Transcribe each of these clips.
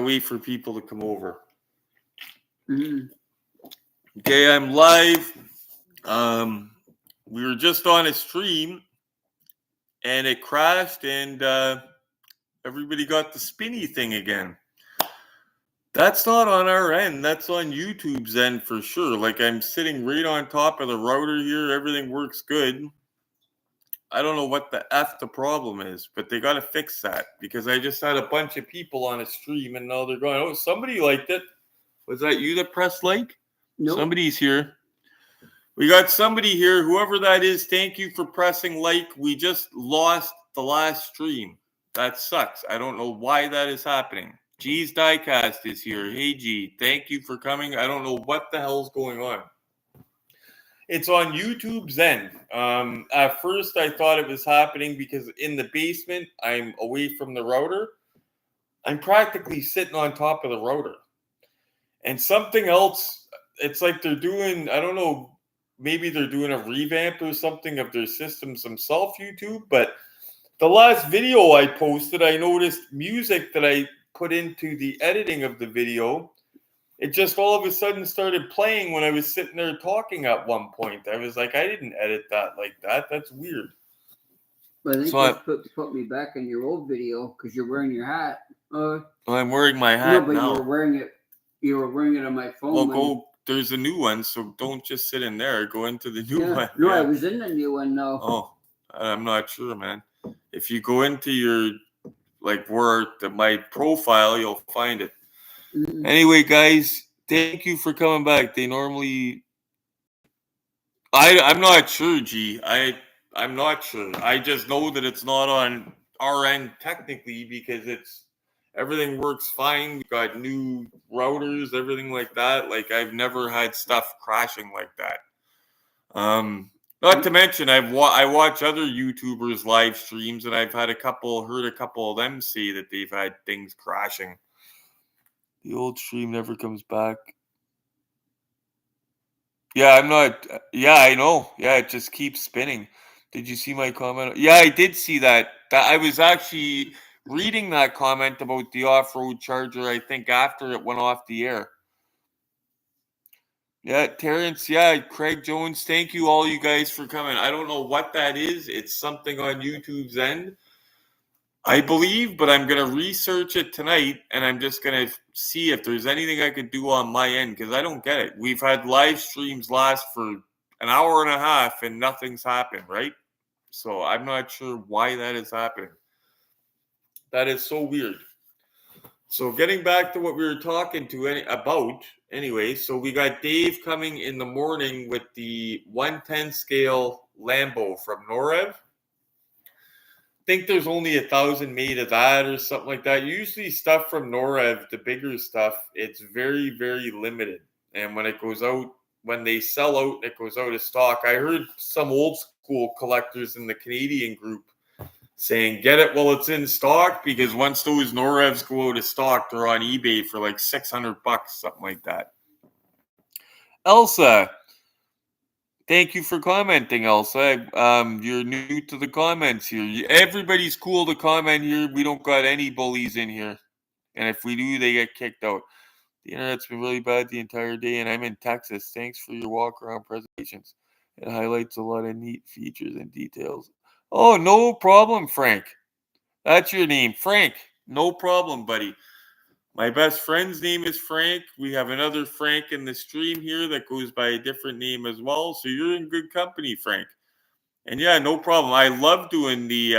wait for people to come over. Mm-hmm. Okay, I'm live. We were just on a stream, and it crashed, and everybody got the spinny thing again. That's not on our end. That's on YouTube's end for sure. Like, I'm sitting right on top of the router here. Everything works good. I don't know what the F the problem is, but they got to fix that because I just had a bunch of people on a stream and now they're going, oh, somebody liked it. Was that you that pressed like? Nope. Somebody's here. We got somebody here. Whoever that is, thank you for pressing like. We just lost the last stream. That sucks. I don't know why that is happening. G's Diecast is here. Hey, G. Thank you for coming. I don't know what the hell's going on. It's on YouTube's end. At first, I thought it was happening because in the basement, I'm away from the router. I'm practically sitting on top of the router. And something else, it's like they're doing, I don't know, maybe they're doing a revamp or something of their systems themselves, YouTube. But the last video I posted, I noticed music that I put into the editing of the video. It just all of a sudden started playing when I was sitting there talking at one point. I was like, I didn't edit that like that. That's weird. But I think you put me back in your old video because you're wearing your hat. Well, I'm wearing my hat no, but now. You were wearing it on my phone. Well, there's a new one, so don't just sit in there. Go into the new one. No, I was in the new one now. Oh, I'm not sure, man. If you go into your, like, my profile, you'll find it. Mm-hmm. Anyway, guys, thank you for coming back. They normally... I'm not sure, G. I'm not sure. I just know that it's not on our end technically because everything works fine. We got new routers, everything like that. Like, I've never had stuff crashing like that. Not to mention, I watch other YouTubers live streams, and I've heard a couple of them say that they've had things crashing. The old stream never comes back. Yeah, I know. Yeah, it just keeps spinning. Did you see my comment? Yeah, I did see that. I was actually reading that comment about the off-road charger, I think, after it went off the air. Yeah, Terrence, Craig Jones, thank you all you guys for coming. I don't know what that is. It's something on YouTube's end, I believe, but I'm going to research it tonight, and I'm just going to see if there's anything I could do on my end, because I don't get it. We've had live streams last for an hour and a half, and nothing's happened, right? So I'm not sure why that is happening. That is so weird. So getting back to what we were talking about, anyway, so we got Dave coming in the morning with the 110 scale Lambo from Norev. I think there's only 1,000 made of that or something like that. Usually stuff from Norev, the bigger stuff, it's very, very limited. And when they sell out, it goes out of stock. I heard some old school collectors in the Canadian group saying, get it while it's in stock, because once those Norevs go out of stock, they're on eBay for like $600, something like that. Elsa, thank you for commenting, Elsa. You're new to the comments here. Everybody's cool to comment here. We don't got any bullies in here. And if we do, they get kicked out. The internet's been really bad the entire day, and I'm in Texas. Thanks for your walk-around presentations. It highlights a lot of neat features and details. Oh, no problem, Frank. That's your name, Frank. No problem, buddy. My best friend's name is Frank. We have another Frank in the stream here that goes by a different name as well. So you're in good company, Frank. And yeah, no problem. I love doing the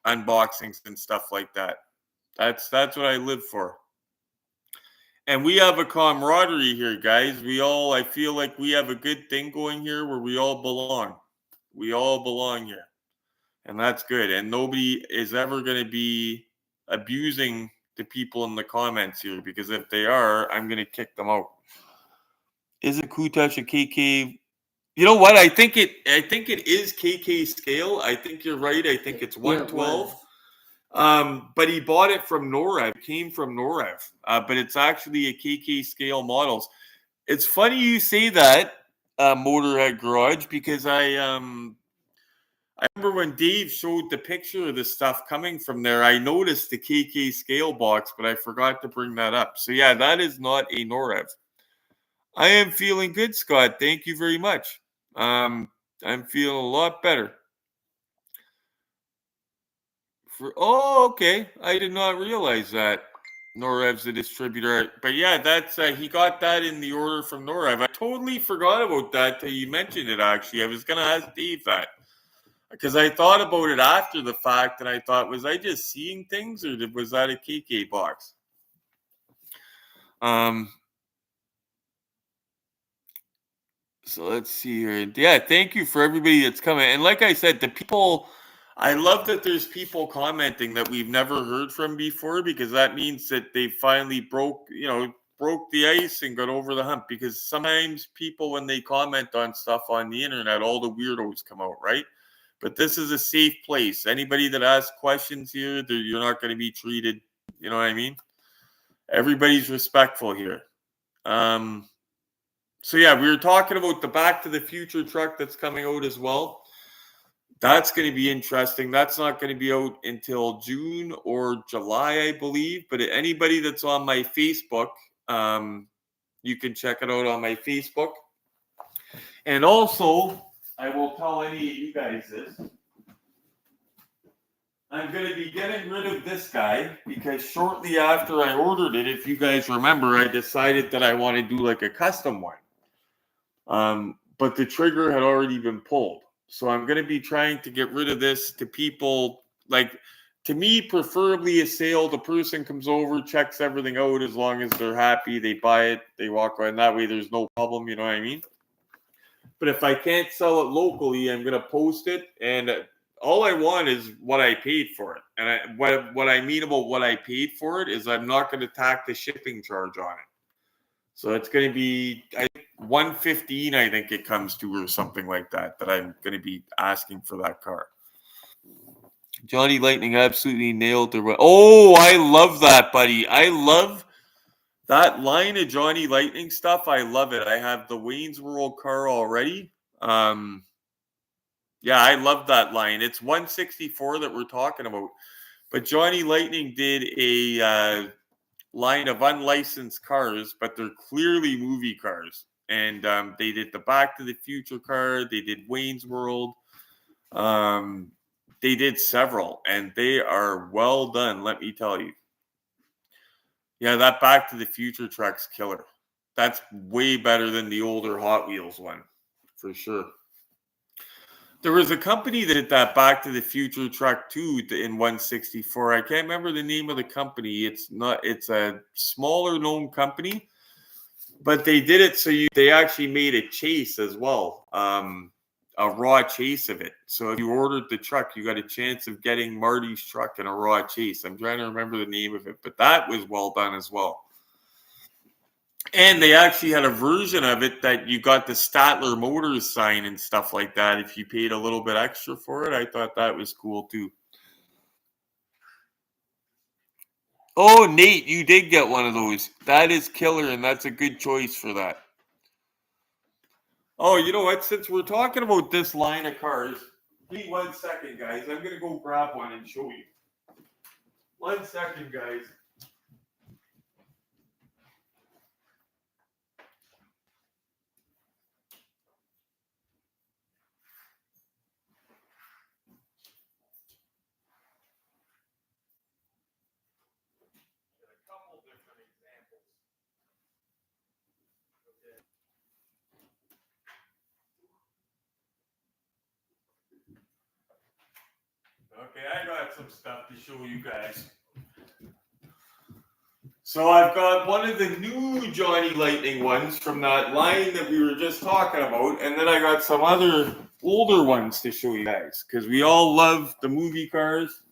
unboxings and stuff like that. That's what I live for. And we have a camaraderie here, guys. I feel like we have a good thing going here where we all belong. We all belong here. And that's good. And nobody is ever going to be abusing the people in the comments here, because if they are, I'm going to kick them out. Isn't Countach a KK? You know what? I think it is KK scale. I think you're right. I think it's 112. But he bought it from Norev. Came from Norev. But it's actually a KK scale models. It's funny you say that, Motorhead Garage, because I remember when Dave showed the picture of the stuff coming from there, I noticed the KK scale box, but I forgot to bring that up. So yeah, that is not a Norev. I am feeling good, Scott. Thank you very much. I'm feeling a lot better. Okay. I did not realize that Norev's a distributor. But yeah, that's he got that in the order from Norev. I totally forgot about that till you mentioned it. Actually, I was gonna ask Dave that because I thought about it after the fact, and I thought, was I just seeing things, or was that a KK box? So let's see here. Yeah, thank you for everybody that's coming. And like I said, the people, I love that there's people commenting that we've never heard from before, because that means that they finally broke the ice and got over the hump. Because sometimes people, when they comment on stuff on the internet, all the weirdos come out, right? But this is a safe place. Anybody that asks questions here, you're not going to be treated, you know what I mean? Everybody's respectful here. So yeah, we were talking about the Back to the Future truck that's coming out as well. That's going to be interesting. That's not going to be out until June or July, I believe. But anybody that's on my Facebook, you can check it out on my Facebook. And also, I will tell any of you guys this. I'm going to be getting rid of this guy because shortly after I ordered it, if you guys remember, I decided that I want to do like a custom one. But the trigger had already been pulled. So I'm going to be trying to get rid of this to people, like, to me, preferably a sale. The person comes over, checks everything out. As long as they're happy, they buy it, they walk away. And that way there's no problem, you know what I mean? But if I can't sell it locally, I'm going to post it. And all I want is what I paid for it. And what I mean about what I paid for it is I'm not going to tack the shipping charge on it. So it's going to be, I think, $115, I think it comes to, or something like that I'm going to be asking for that car. Johnny Lightning absolutely nailed the. Oh, I love that, buddy. I love that line of Johnny Lightning stuff. I love it. I have the Wayne's World car already. Yeah, I love that line. It's 164 that we're talking about. But Johnny Lightning did a line of unlicensed cars, but they're clearly movie cars. And they did the Back to the Future car. They did Wayne's World. They did several, and they are well done, let me tell you. Yeah, that Back to the Future truck's killer. That's way better than the older Hot Wheels one, for sure. There was a company that did that Back to the Future truck too in 164. I can't remember the name of the company. It's a smaller known company, but they did it so they actually made a chase as well. A raw chase of it. So if you ordered the truck, you got a chance of getting Marty's truck in a raw chase. I'm trying to remember the name of it, but that was well done as well. And they actually had a version of it that you got the Statler Motors sign and stuff like that if you paid a little bit extra for it. I thought that was cool too. Oh, Nate, you did get one of those. That is killer, and that's a good choice for that. Oh, you know what? Since we're talking about this line of cars, give me 1 second, guys. I'm going to go grab one and show you. 1 second, guys. Okay, I got some stuff to show you guys. So I've got one of the new Johnny Lightning ones from that line that we were just talking about, and then I got some other older ones to show you guys, because we all love the movie cars.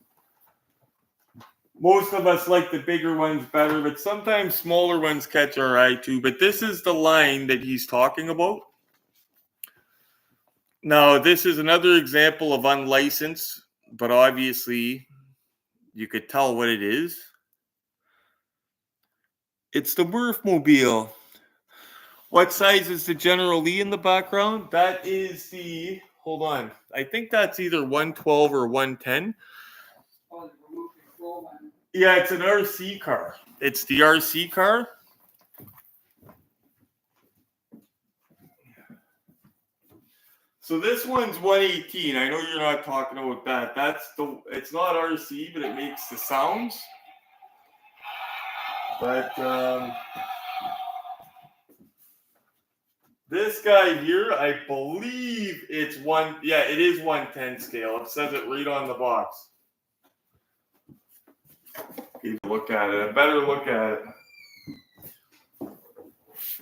Most of us like the bigger ones better, but sometimes smaller ones catch our eye too. But this is the line that he's talking about. Now, this is another example of unlicensed, but obviously you could tell what it is. It's the Murphmobile. What size is the General Lee in the background? That is the, hold on. I think that's either 112 or 110. Oh, the remote control one. Yeah, it's an RC car. It's the RC car. So this one's 118. I know you're not talking about that. It's not RC, but it makes the sounds. But this guy here, I believe it's it is 110 scale. It says it right on the box. Keep a look at it. A better look at it.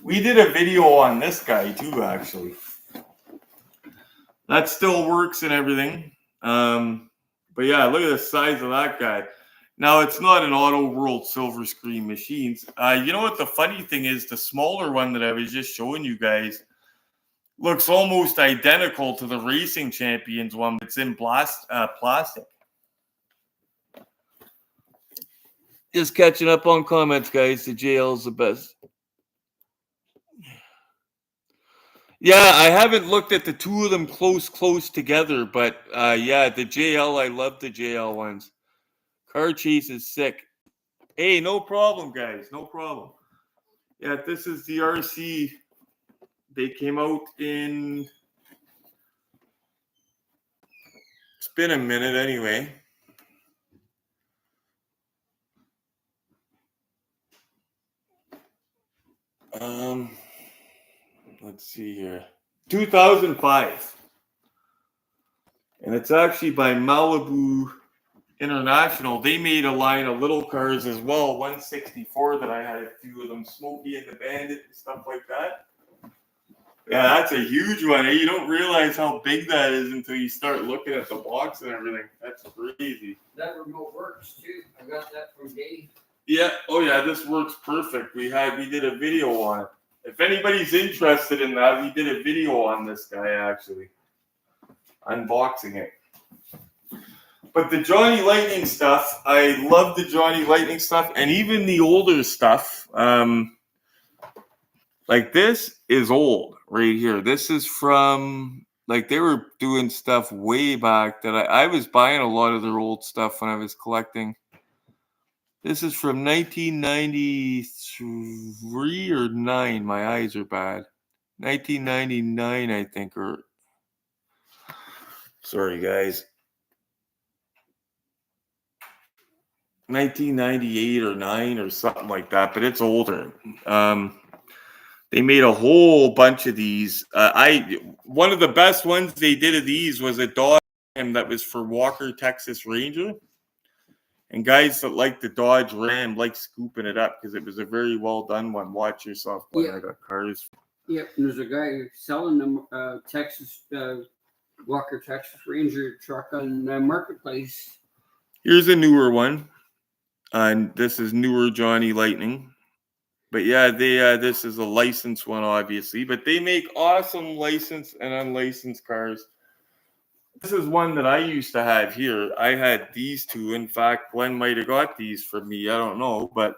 We did a video on this guy too, actually. That still works and everything. But yeah, look at the size of that guy. Now, it's not an Auto World silver screen machines. You know what the funny thing is? The smaller one that I was just showing you guys looks almost identical to the Racing Champions one. It's in plastic. Just catching up on comments, guys. The JL's the best. Yeah, I haven't looked at the two of them close together, but yeah, the JL, I love the JL ones. Car Chase is sick. Hey, no problem, guys. No problem. Yeah, this is the RC. They came out in... It's been a minute anyway. Let's see here. 2005. And it's actually by Malibu International. They made a line of little cars as well. 164 that I had a few of them. Smokey and the Bandit and stuff like that. Yeah, that's a huge one. You don't realize how big that is until you start looking at the box and everything. That's crazy. That remote works too. I got that from Dave. Yeah. Oh yeah, this works perfect. We did a video on it. If anybody's interested in that, we did a video on this guy actually. Unboxing it. But the Johnny Lightning stuff, I love the Johnny Lightning stuff, and even the older stuff. Like this is old right here. This is from, like, they were doing stuff way back that I was buying a lot of their old stuff when I was collecting. This is from 1993 or 9. My eyes are bad. 1999, I think, or... Sorry, guys. 1998 or 9 or something like that, but it's older. They made a whole bunch of these. One of the best ones they did of these was a Dodge Ram that was for Walker Texas Ranger. And guys that like the Dodge Ram like scooping it up because it was a very well done one. Watch yourself. Yeah. I got cars. Yep, and there's a guy selling them Texas Walker Texas Ranger truck on Marketplace. Here's a newer one. And this is newer Johnny Lightning. But yeah, this is a licensed one, obviously. But they make awesome licensed and unlicensed cars. This is one that I used to have here. I had these two. In fact, Glenn might have got these from me. I don't know. But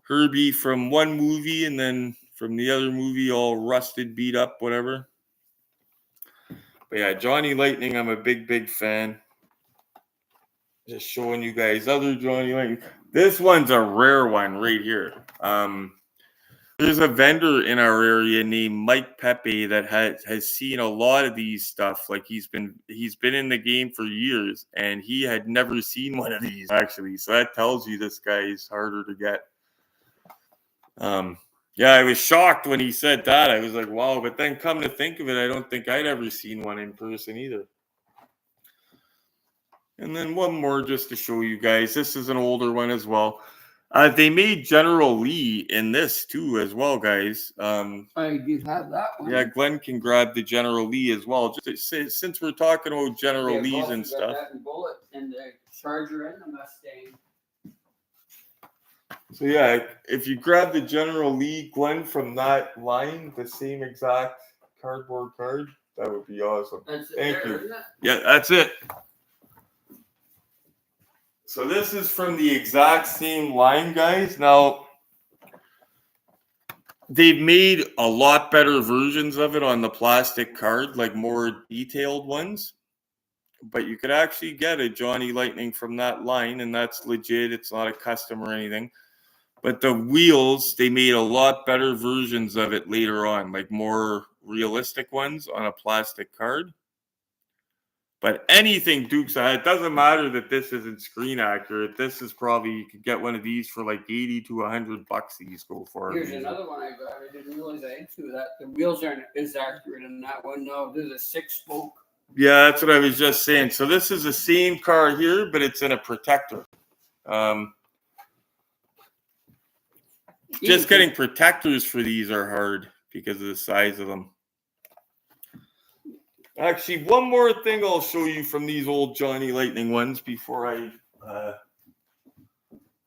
Herbie from one movie and then from the other movie, all rusted, beat up, whatever. But yeah, Johnny Lightning, I'm a big fan. Just showing you guys other Johnny Lightning. This one's a rare one right here. There's a vendor in our area named Mike Pepe that has seen a lot of these stuff. Like he's been in the game for years, and he had never seen one of these actually. So that tells you this guy is harder to get. Yeah, I was shocked when he said that. I was like, wow. But then come to think of it, I don't think I'd ever seen one in person either. And then one more just to show you guys. This is an older one as well. They made General Lee in this too as well, guys. I do have that one. Yeah, Glenn can grab the General Lee as well. Just since we're talking about General Lees and stuff. That and Bullet and the Charger and the Mustang. So yeah, if you grab the General Lee, Glenn, from that line, the same exact cardboard card, that would be awesome. Thank you. Yeah, that's it. So this is from the exact same line, guys. Now, they've made a lot better versions of it on the plastic card, like more detailed ones. But you could actually get a Johnny Lightning from that line, and that's legit. It's not a custom or anything. But the wheels, they made a lot better versions of it later on, like more realistic ones on a plastic card. But anything Dukes, it doesn't matter that this isn't screen accurate. This is probably, you could get one of these for like 80 to $100 these go for. Here's another one I got. I didn't realize I had two of that. The wheels aren't as accurate in that one. No, there's a 6-spoke. Yeah, that's what I was just saying. So this is the same car here, but it's in a protector. Just getting protectors for these are hard because of the size of them. Actually, one more thing I'll show you from these old Johnny Lightning ones before I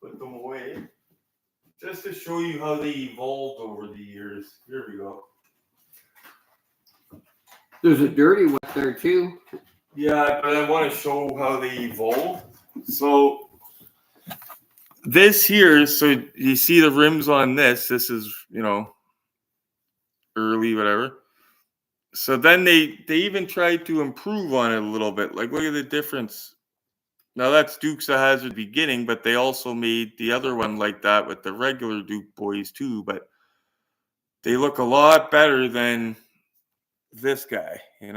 put them away. Just to show you how they evolved over the years. Here we go. There's a dirty one there too. Yeah, but I want to show how they evolved. So this here, so you see the rims on this. This is, early, whatever. So then they even tried to improve on it a little bit. Like, look at the difference. Now that's Dukes of Hazzard beginning, but they also made the other one like that with the regular Duke boys too. But they look a lot better than this guy, It's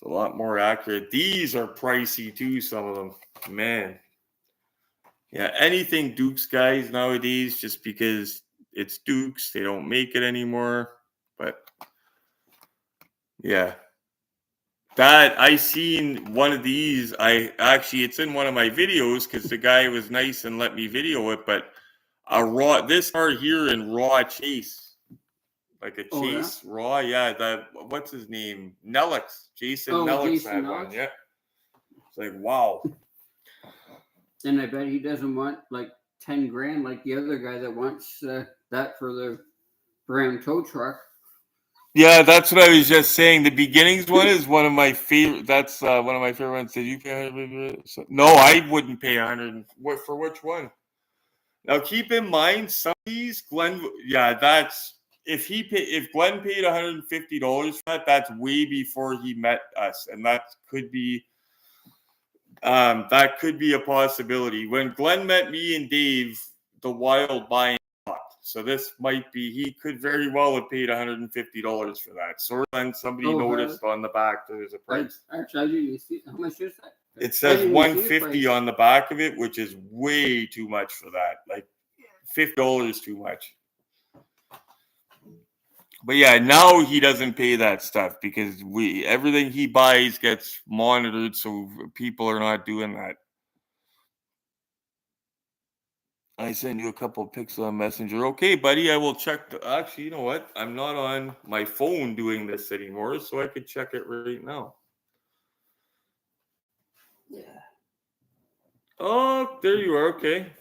a lot more accurate. These are pricey too, some of them. Man. Yeah, anything Dukes guys nowadays, just because it's Dukes, they don't make it anymore. But yeah. That I seen one of these. It's in one of my videos because the guy was nice and let me video it. But this car here in raw chase, like a chase raw. Yeah, what's his name? Nellix, Jason Nellix had one. Yeah, it's like wow. And I bet he doesn't want like 10 grand like the other guy that wants that for the Ram tow truck. Yeah, that's what I was just saying. The beginnings one is one of my favorite. That's one of my favorite ones. Did you pay 100? No, I wouldn't pay 100. What for? Which one? Now keep in mind, some of these Glenn. Yeah, that's if Glenn paid $150 for that. That's way before he met us, and that could be a possibility. When Glenn met me and Dave, the Wild buying. So this might be, he could very well have paid $150 for that. So then somebody noticed on the back there's a price. Actually, I didn't see. How much is that? It says $150 on the back of it, which is way too much for that. Like $50 too much. But yeah, now he doesn't pay that stuff because everything he buys gets monitored, so people are not doing that. I send you a couple of pics on Messenger. Okay, buddy, I will check. Actually, you know what? I'm not on my phone doing this anymore, so I could check it right now. Yeah. Oh, there you are. Okay.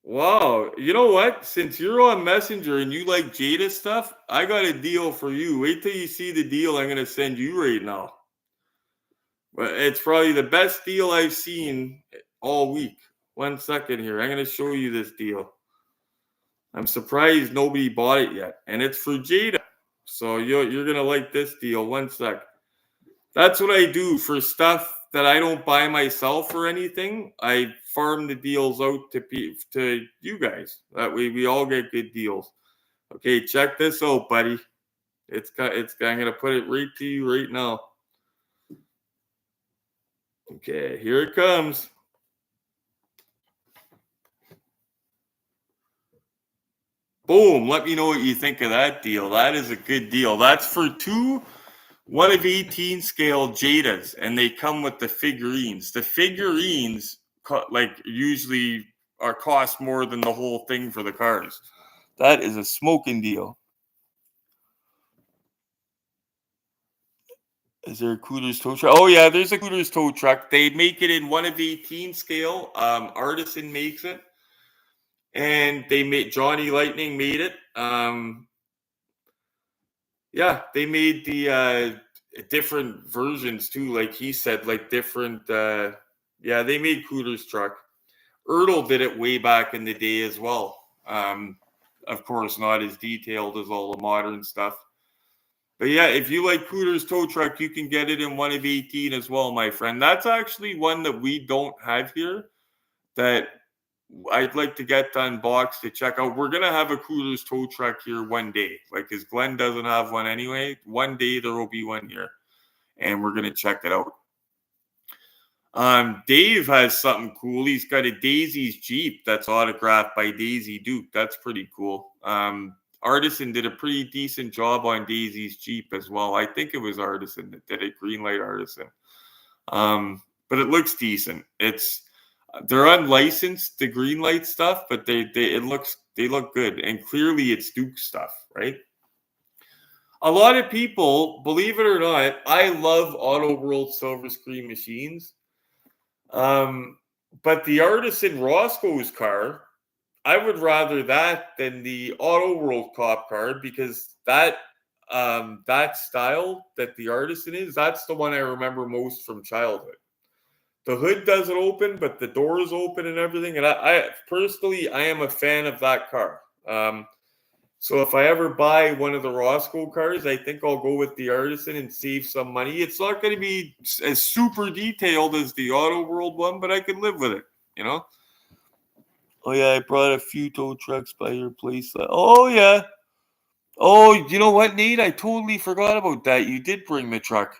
Wow. You know what? Since you're on Messenger and you like Jada stuff, I got a deal for you. Wait till you see the deal I'm going to send you right now. But it's probably the best deal I've seen all week. 1 second here. I'm going to show you this deal. I'm surprised nobody bought it yet. And it's for Jada. So you're going to like this deal. 1 sec. That's what I do for stuff that I don't buy myself or anything. I farm the deals out to you guys. That way we all get good deals. Okay, check this out, buddy. I'm going to put it right to you right now. Okay, here it comes. Boom. Let me know what you think of that deal. That is a good deal. That's for 2 1/18 scale Jadas, and they come with the figurines. The figurines, usually cost more than the whole thing for the cars. That is a smoking deal. Is there a Cooters tow truck? Oh, yeah, there's a Cooters tow truck. They make it in 1/18 scale. Artisan makes it. And Johnny Lightning made it. Yeah, they made the different versions too, like he said, like different. Yeah, they made Cooter's truck. Ertl did it way back in the day as well. Of course, not as detailed as all the modern stuff. But yeah, if you like Cooter's tow truck, you can get it in one of 18 as well, my friend. That's actually one that we don't have here that I'd like to get to unbox to check out. We're going to have a Cooter's tow truck here one day. Like, because Glenn doesn't have one anyway. One day there will be one here, and we're going to check it out. Dave has something cool. He's got a Daisy's Jeep that's autographed by Daisy Duke. That's pretty cool. Artisan did a pretty decent job on Daisy's Jeep as well. I think it was Artisan that did it, Greenlight Artisan. But it looks decent. They're unlicensed, the Greenlight stuff, but they look good, and clearly it's Duke stuff, right? A lot of people, believe it or not, I love Auto World Silver Screen machines. But the Artisan Roscoe's car, I would rather that than the Auto World Cop car, because that style that the Artisan is, that's the one I remember most from childhood. The hood doesn't open, but the doors open and everything. And I personally, I am a fan of that car. So if I ever buy one of the Roscoe cars, I think I'll go with the Artisan and save some money. It's not going to be as super detailed as the Auto World one, but I can live with it, you know? Oh, yeah, I brought a few tow trucks by your place. Oh, yeah. Oh, you know what, Nate? I totally forgot about that. You did bring the truck.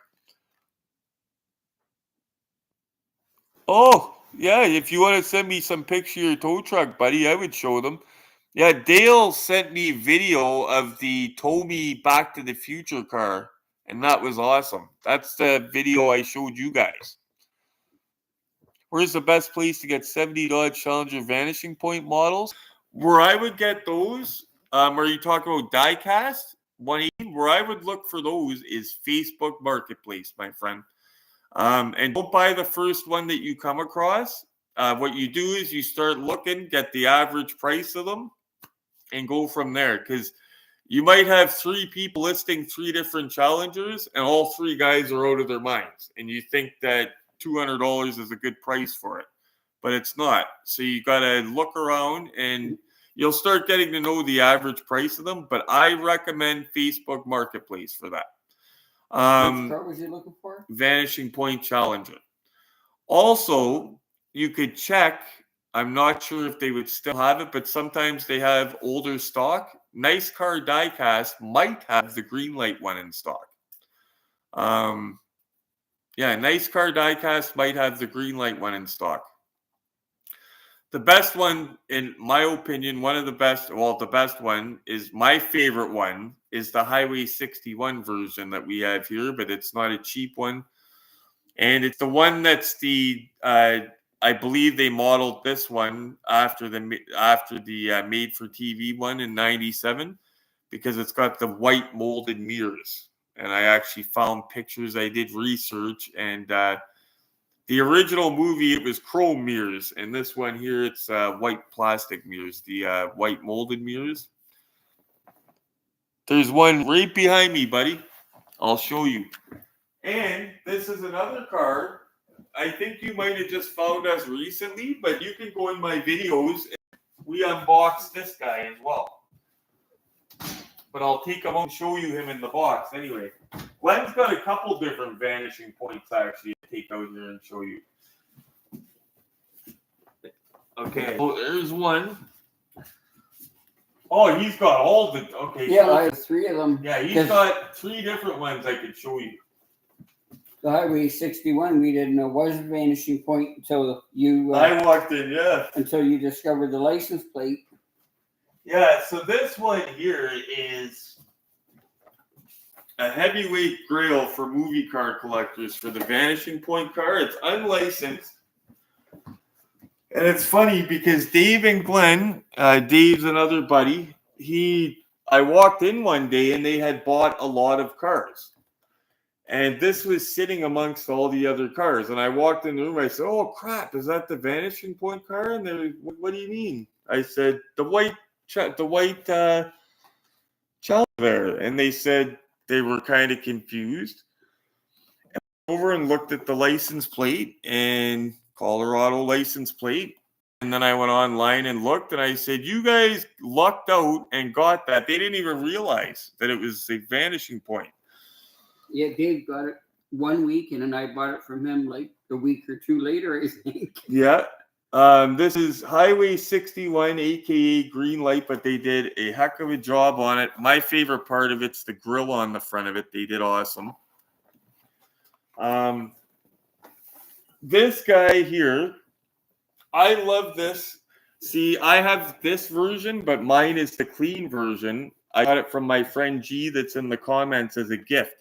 Oh, yeah, if you want to send me some picture of your tow truck, buddy, I would show them. Yeah, Dale sent me video of the Tow Me Back to the Future car, and that was awesome. That's the video I showed you guys. Where's the best place to get 70 Dodge Challenger Vanishing Point models? Where I would get those, are you talking about diecast? 180? Where I would look for those is Facebook Marketplace, my friend. And don't buy the first one that you come across. What you do is you start looking, get the average price of them, and go from there. Because you might have 3 people listing 3 different Challengers, and all 3 guys are out of their minds. And you think that $200 is a good price for it, but it's not. So you got to look around, and you'll start getting to know the average price of them. But I recommend Facebook Marketplace for that. Which car was you looking for? Vanishing Point Challenger. Also, you could check. I'm not sure if they would still have it, but sometimes they have older stock. Nice Car Diecast might have the Greenlight one in stock. Yeah, Nice Car Diecast might have the Greenlight one in stock. The best one, in my opinion, the best one is my favorite one is the Highway 61 version that we have here, but it's not a cheap one. And it's the one that's I believe they modeled this one after the made for TV one in '97, because it's got the white molded mirrors. And I actually found pictures. I did research, and the original movie, it was chrome mirrors, and this one here, it's white plastic mirrors, the white molded mirrors. There's one right behind me, buddy. I'll show you. And this is another car. I think you might have just found us recently, but you can go in my videos. We unboxed this guy as well. But I'll take him out and show you him in the box anyway. Glenn's got a couple different Vanishing Points actually to take out here and show you. Okay, well, there's one. Oh, he's got all the... Okay. Yeah, I have 3 of them. Yeah, he's got 3 different ones I could show you. The Highway 61 we didn't know was a Vanishing Point until you... I walked in, yeah. Until you discovered the license plate. Yeah, so this one here is a heavyweight grail for movie car collectors for the Vanishing Point car. It's unlicensed. And it's funny because Dave and Glenn, Dave's another buddy, I walked in one day and they had bought a lot of cars. And this was sitting amongst all the other cars. And I walked in the room, I said, "Oh crap, is that the Vanishing Point car?" And they're like, "What do you mean?" I said, the white Challenger there. And they said they were kind of confused. And I went over and looked at the license plate, and Colorado license plate. And then I went online and looked, and I said, you guys lucked out and got that. They didn't even realize that it was a Vanishing Point. Yeah, Dave got it 1 week, and then I bought it from him like a week or two later, I think. Yeah. This is Highway 61, aka Green Light, but they did a heck of a job on it. My favorite part of it's the grill on the front of it. They did awesome. This guy here, I love this. See, I have this version, but mine is the clean version. I got it from my friend G that's in the comments as a gift.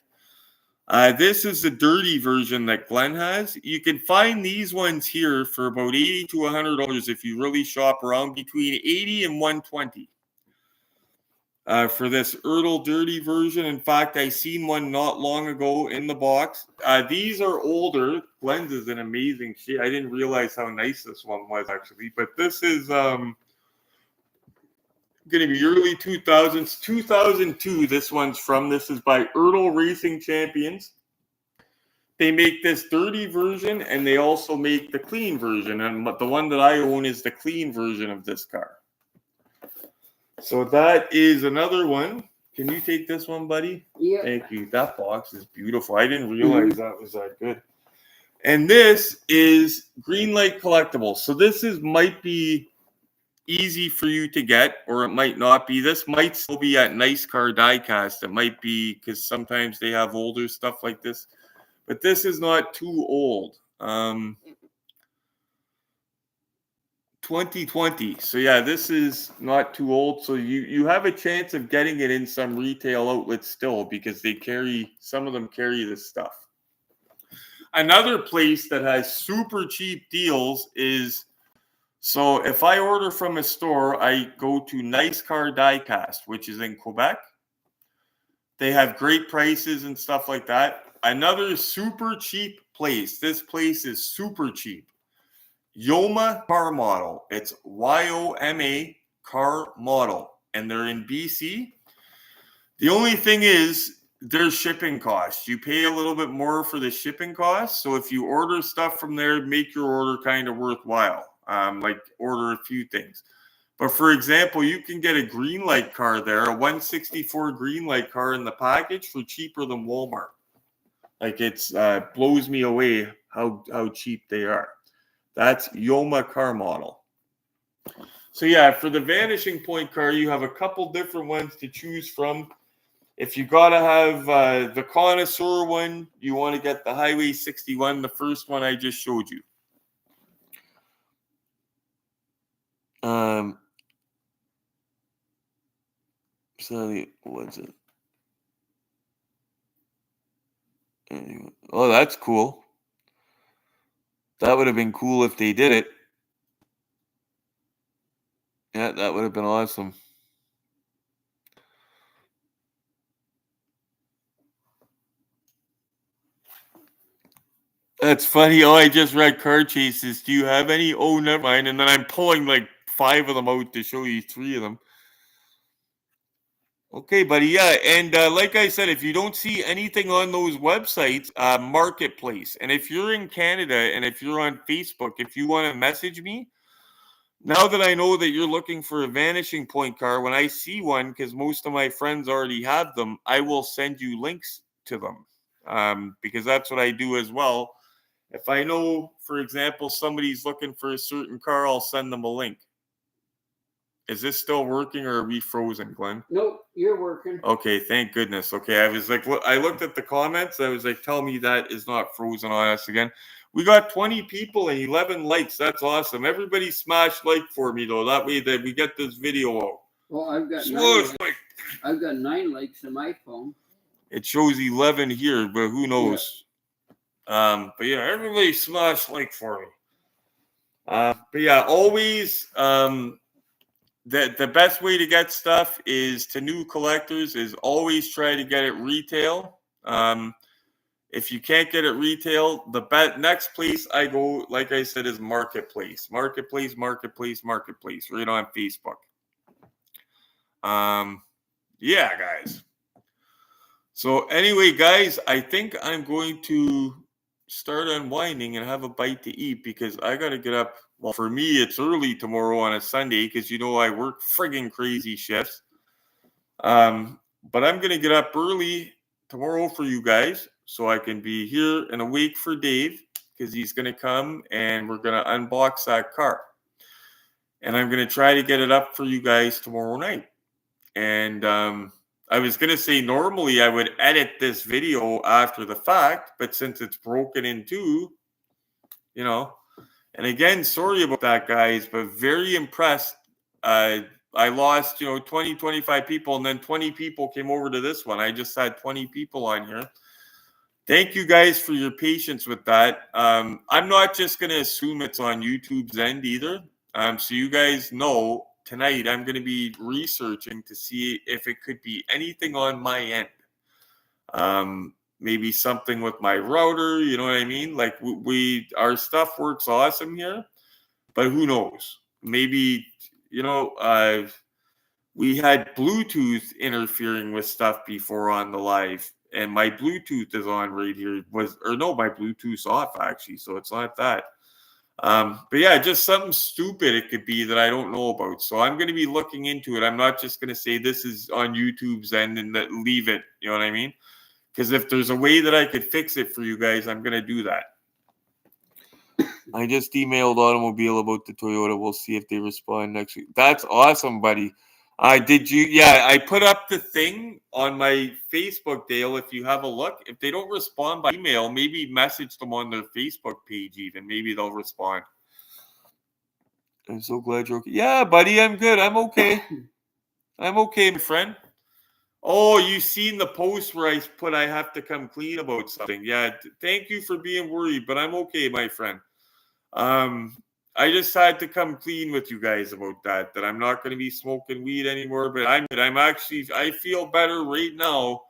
This is the dirty version that Glenn has. You can find these ones here for about $80 to $100 if you really shop around, between $80 and $120 for this Ertl dirty version. In fact, I seen one not long ago in the box. These are older. Glenn's is an amazing shit. I didn't realize how nice this one was actually, but this is going to be early 2000s, 2002. This one's from. This is by Ertl Racing Champions. They make this dirty version, and they also make the clean version. And the one that I own is the clean version of this car. So that is another one. Can you take this one, buddy? Yeah. Thank you. That box is beautiful. I didn't realize that was that good. And this is Green Light Collectibles. So this might be easy for you to get, or it might not be. This might still be at Nice Car Diecast. It might be, because sometimes they have older stuff like this. But this is not too old. 2020. So yeah, this is not too old. So you have a chance of getting it in some retail outlets still, because some of them carry this stuff. Another place that has super cheap deals is, so if I order from a store, I go to Nice Car Diecast, which is in Quebec. They have great prices and stuff like that. Another super cheap place. This place is super cheap. Yoma Car Model. It's YOMA Car Model. And they're in BC. The only thing is, there's shipping costs. You pay a little bit more for the shipping costs. So if you order stuff from there, make your order kind of worthwhile. Like order a few things. But for example, you can get a Green Light car there, a 164 Green Light car in the package for cheaper than Walmart. Like it's blows me away how cheap they are. That's Yoma Car Model. So yeah, for the Vanishing Point car, you have a couple different ones to choose from. If you gotta have the connoisseur one, you want to get the Highway 61, the first one I just showed you. So what's it? Anyway. Oh, that's cool. That would have been cool if they did it. Yeah, that would have been awesome. That's funny. Oh, I just read Car Chases. Do you have any? Oh, never mind. And then I'm pulling like 5 of them out to show you 3 of them. Okay, buddy. Yeah, and like I said, if you don't see anything on those websites, Marketplace. And if you're in Canada and if you're on Facebook, if you want to message me, now that I know that you're looking for a Vanishing Point car, when I see one, because most of my friends already have them, I will send you links to them, because that's what I do as well. If I know, for example, somebody's looking for a certain car, I'll send them a link. Is this still working, or are we frozen, Glenn? Nope, you're working. Okay, thank goodness. Okay, I was like, I looked at the comments. I was like, tell me that is not frozen on us again. We got 20 people and 11 likes. That's awesome. Everybody smash like for me, though. That way that we get this video out. Well, I've got I've got 9 likes on my phone. It shows 11 here, but who knows? Yeah. But yeah, everybody smash like for me. But yeah, always the best way to get stuff is to new collectors is always try to get it retail. If you can't get it retail, the next place I go, like I said, is Marketplace. Marketplace, right on Facebook. Yeah, guys. So anyway, guys, I think I'm going to start unwinding and have a bite to eat because I got to get up. Well, for me, it's early tomorrow on a Sunday because I work friggin' crazy shifts. But I'm going to get up early tomorrow for you guys so I can be here and awake for Dave because he's going to come and we're going to unbox that car. And I'm going to try to get it up for you guys tomorrow night. And I was going to say normally I would edit this video after the fact, but since it's broken in two, and again, sorry about that, guys, but very impressed. I lost, 20, 25 people, and then 20 people came over to this one. I just had 20 people on here. Thank you guys for your patience with that. I'm not just going to assume it's on YouTube's end either. So you guys know tonight I'm going to be researching to see if it could be anything on my end. Maybe something with my router, you know what I mean? Like our stuff works awesome here, but who knows? Maybe, we had Bluetooth interfering with stuff before on the live, and my Bluetooth is on right here. My Bluetooth's off actually, so it's not that. But yeah, just something stupid it could be that I don't know about. So I'm going to be looking into it. I'm not just going to say this is on YouTube's end and leave it. You know what I mean? Because if there's a way that I could fix it for you guys, I'm going to do that. I just emailed Automobile about the Toyota. We'll see if they respond next week. That's awesome, buddy. Did you? Yeah, I put up the thing on my Facebook, Dale. If you have a look, if they don't respond by email, maybe message them on their Facebook page even. Maybe they'll respond. I'm so glad you're okay. Yeah, buddy, I'm good. I'm okay. I'm okay, my friend. Oh, you seen the post where I put I have to come clean about something. Yeah, thank you for being worried, but I'm okay, my friend. I just had to come clean with you guys about that I'm not going to be smoking weed anymore, but I feel better right now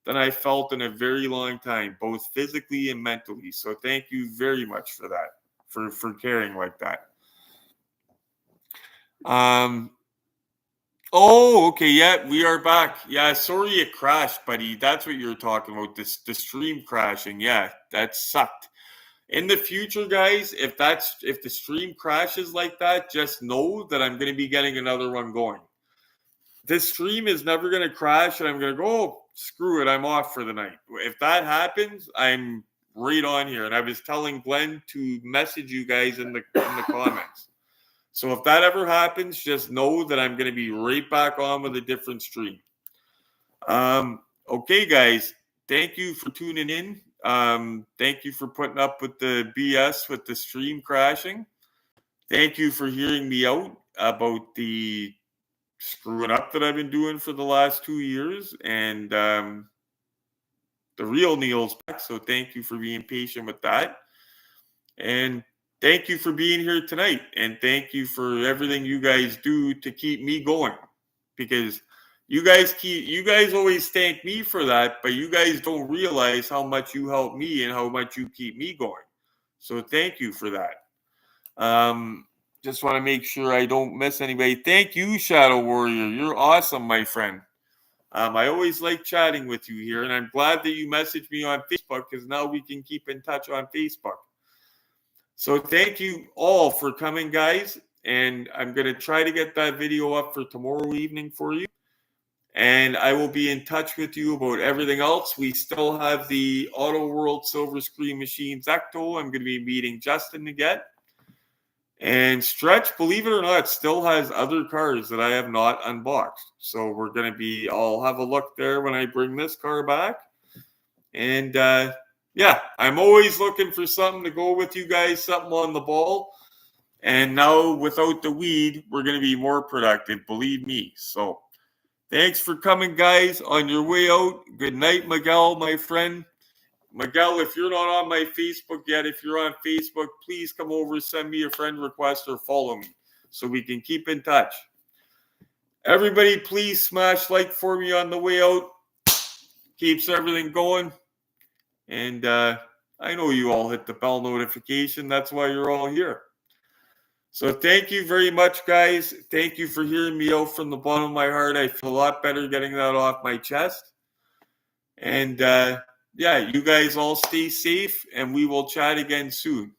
than I felt in a very long time, both physically and mentally. So thank you very much for that, for caring like that. Oh, okay. Yeah, we are back. Yeah, sorry it crashed, buddy. That's what you're talking about. The stream crashing. Yeah, that sucked. In the future, guys, if the stream crashes like that, just know that I'm going to be getting another one going. This stream is never going to crash, and I'm going to go, oh, screw it, I'm off for the night. If that happens, I'm right on here. And I was telling Glenn to message you guys in the comments. So if that ever happens, just know that I'm going to be right back on with a different stream. Okay, guys, thank you for tuning in. Thank you for putting up with the BS with the stream crashing. Thank you for hearing me out about the screwing up that I've been doing for the last 2 years. And the real Neil's back. So thank you for being patient with that. And thank you for being here tonight. And thank you for everything you guys do to keep me going. Because you guys always thank me for that, but you guys don't realize how much you help me and how much you keep me going. So thank you for that. Just want to make sure I don't miss anybody. Thank you, Shadow Warrior. You're awesome, my friend. I always like chatting with you here, and I'm glad that you messaged me on Facebook because now we can keep in touch on Facebook. So thank you all for coming, guys. And I'm going to try to get that video up for tomorrow evening for you. And I will be in touch with you about everything else. We still have the Auto World Silver Screen Machine Ecto. I'm going to be meeting Justin to get. And Stretch, believe it or not, still has other cars that I have not unboxed. So we're going to be, I'll have a look there when I bring this car back. And yeah, I'm always looking for something to go with you guys, something on the ball. And now without the weed, we're going to be more productive, believe me. So thanks for coming, guys, on your way out. Good night, Miguel, my friend. Miguel, if you're not on my Facebook yet, if you're on Facebook, please come over, send me a friend request or follow me so we can keep in touch. Everybody, please smash like for me on the way out. Keeps everything going. And I know you all hit the bell notification. That's why you're all here. So thank you very much, guys. Thank you for hearing me out from the bottom of my heart. I feel a lot better getting that off my chest. And yeah, you guys all stay safe, and we will chat again soon.